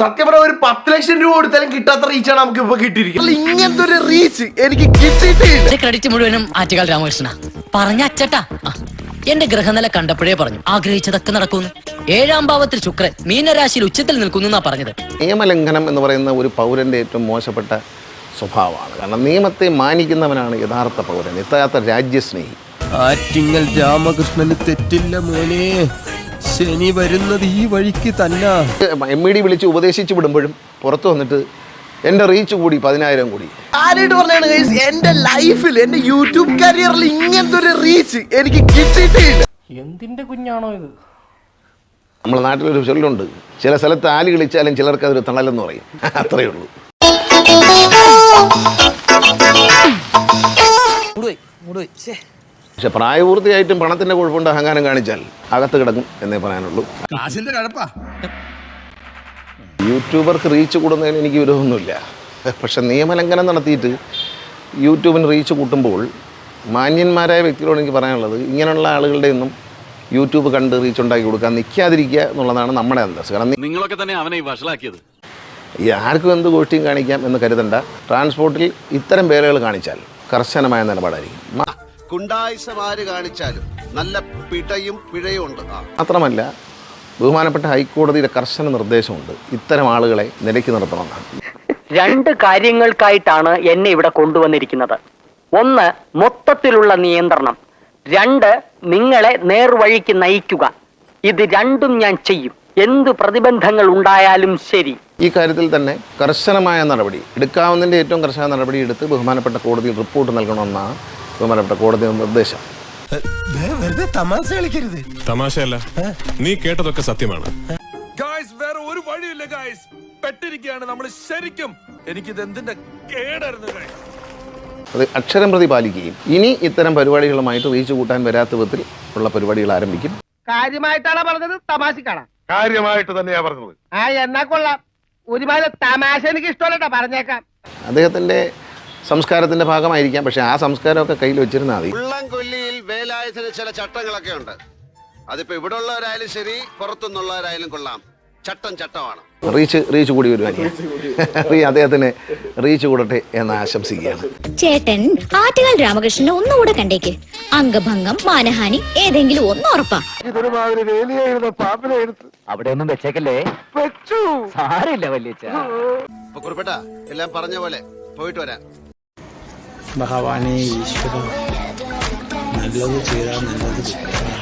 സത്യം പറഞ്ഞ ഒരു 10 ലക്ഷം രൂപ കൊടുത്താലും കിട്ടാത്ത റീച്ചാണ് നമുക്ക് ഇപ്പൊ കിട്ടിയിരിക്കുന്നത്. ഇങ്ങനത്തെ ഒരു റീച്ച് എനിക്ക് കിട്ടിയിട്ടില്ല. ക്രെഡിറ്റ് മുഴുവനും ആറ്റുകാൽ രാമകൃഷ്ണ പറഞ്ഞ അച്ചട്ടാ. എന്റെ ഗ്രഹനില കണ്ടപ്പോഴേ പറഞ്ഞു ആഗ്രഹിച്ചതൊക്കെ നടക്കുന്നു. 7ാം ഭാവത്തിൽ ശുക്രൻ മീനരാശിയിൽ ഉച്ചത്തിൽ നിൽക്കുന്നു എന്നാ പറഞ്ഞത്. നിയമലംഘനം എന്ന് പറയുന്ന ഒരു പൗരന്റെ ഏറ്റവും മോശപ്പെട്ട സ്വഭാവമാണ്. കാരണം നിയമത്തെ മാനിക്കുന്നവനാണ് യഥാർത്ഥ പൗരൻ, യഥാർത്ഥ രാജ്യസ്നേഹി. ആറ്റിങ്ങൽ രാമകൃഷ്ണന് തെറ്റില്ല മോനെ, ശനി വരുന്നത് ഈ വഴിക്ക് തന്നെ. MED വിളിച്ച് ഉപദേശിച്ചു വിടുമ്പോഴും പുറത്തു വന്നിട്ട് എന്റെ റീച്ച് കൂടി 10,000 കൂടി. ആരായിട്ട് പറഞ്ഞാണ് എന്റെ ലൈഫിൽ എന്റെ യൂട്യൂബ് കരിയറിൽ ഇങ്ങനത്തെ ഒരു റീച്ച് എനിക്ക് കിട്ടിയിട്ടില്ല. എന്തിന്റെ കുഞ്ഞാണോ ഇത്? നമ്മുടെ നാട്ടിലൊരു ചൊല്ലുണ്ട്, ചില സ്ഥലത്ത് ആല് കളിച്ചാലും ചിലർക്ക് അതൊരു തണലെന്ന് പറയും. അത്രയേ ഉള്ളൂ. പക്ഷെ പ്രായപൂർത്തിയായിട്ടും പണത്തിന്റെ കുഴപ്പമുണ്ട് അഹങ്കാരം കാണിച്ചാൽ അകത്ത് കിടക്കും എന്നേ പറയാനുള്ളൂ. യൂട്യൂബർക്ക് റീച്ച് കൂടുന്നതിന് എനിക്ക് വിരോധമൊന്നുമില്ല. പക്ഷെ നിയമലംഘനം നടത്തിയിട്ട് യൂട്യൂബിന് റീച്ച് കൂട്ടുമ്പോൾ മാന്യന്മാരായ വ്യക്തികളോട് എനിക്ക് പറയാനുള്ളത്, ഇങ്ങനെയുള്ള ആളുകളുടെ ഒന്നും യൂട്യൂബ് കണ്ട് റീച്ച് ഉണ്ടാക്കി കൊടുക്കാൻ നിൽക്കാതിരിക്കുക എന്നുള്ളതാണ് നമ്മുടെ അന്തസ്. കാരണം നിങ്ങളൊക്കെ തന്നെ അവനെ വഷളാക്കിയത്. ഈ ആർക്കും എന്ത് ഗോഷ്ടിയും കാണിക്കാം എന്ന് കരുതണ്ട. ട്രാൻസ്പോർട്ടിൽ ഇത്തരം വേലകൾ കാണിച്ചാൽ കർശനമായ നിലപാടായിരിക്കും. കുണ്ടായിസമാര് കാണിച്ചാലും നല്ല പിടയും പിഴയും ഉണ്ട്. മാത്രമല്ല, ബഹുമാനപ്പെട്ട ഹൈക്കോടതിയുടെ കർശന നിർദ്ദേശമുണ്ട് ഇത്തരം ആളുകളെ നിലയ്ക്ക് നിർത്തണമെന്നാണ്. 2 കാര്യങ്ങൾക്കായിട്ടാണ് എന്നെ ഇവിടെ കൊണ്ടുവന്നിരിക്കുന്നത്. 1 മൊത്തത്തിലുള്ള നിയന്ത്രണം, 2 നിങ്ങളെ നേർവഴിക്ക് നയിക്കുക. ഇത് 2ഉം ഞാൻ ചെയ്യും, എന്ത് പ്രതിബന്ധങ്ങൾ ഉണ്ടായാലും ശരി. ഈ കാര്യത്തിൽ തന്നെ കർശനമായ നടപടി എടുക്കാവുന്നതിൻ്റെ ഏറ്റവും കർശന നടപടി എടുത്ത് ബഹുമാനപ്പെട്ട കോടതിയിൽ റിപ്പോർട്ട് നൽകണമെന്നാണ് ബഹുമാനപ്പെട്ട കോടതിയുടെ നിർദ്ദേശം. തമാശ കളിക്കരുത്. തമാശയല്ല, നീ കേട്ടതൊക്കെ സത്യമാണ്. വേറെ ഒരു വഴിയില്ല ഗായ്സ്, പെട്ടിരിക്കുകയാണ് നമ്മൾ ശരിക്കും. എനിക്കിത് എന്തിന്റെ കേടായിരുന്നു. അത് അക്ഷരം പ്രതി പാലിക്കുകയും ഇനി ഇത്തരം പരിപാടികളുമായിട്ട് റീച്ച് കൂട്ടാൻ വരാത്ത വിധത്തിൽ ഉള്ള പരിപാടികൾ ആരംഭിക്കും. കാര്യമായിട്ടാണ് പറഞ്ഞത്, തമാശക്കാണ്? കാര്യമായിട്ട് തന്നെയാ പറഞ്ഞത്. എന്നാ കൊള്ളാം. ഒരുമാതിരി തമാശ എനിക്ക് ഇഷ്ടമല്ലട്ടാ, പറഞ്ഞേക്കാം. അദ്ദേഹത്തിൻ്റെ സംസ്കാരത്തിൻ്റെ ഭാഗമായിരിക്കാം. പക്ഷേ ആ സംസ്കാരമൊക്കെ കയ്യിൽ വെച്ചിരുന്നാൽ മതി. ഉള്ളംകൊല്ലിയിൽ വേലായുധന് ചില ചട്ടങ്ങളൊക്കെ ഉണ്ട്. അതിപ്പോ ഇവിടെ ഉള്ളവരായാലും ശരി, പുറത്തുനിന്നുള്ളവരായാലും കൊള്ളാം, ചട്ടം ചട്ടമാണ്. റീച്ച് കൂടി വരുവാനില്ല. അദ്ദേഹത്തിന് റീച്ച് കൂടട്ടെ എന്ന് ആശംസിക്കുകയാണ്. ചേട്ടൻ ആറ്റുകാൽ രാമകൃഷ്ണനെ ഒന്നുകൂടെ കണ്ടേക്ക്. അംഗഭംഗം, മാനഹാനി ഏതെങ്കിലും ഒന്ന് ഉറപ്പാ. അവിടെ ഒന്നും വെച്ചേക്കല്ലേ, സാരില്ല വല്യച്ഛ. അപ്പൊ കുറിപ്പേട്ട എല്ലാം പറഞ്ഞ പോലെ പോയിട്ട് വരാം. ഭഗവാനെ ഈശ്വരൻ, നല്ലത് ചെയ്താൽ നല്ലത്.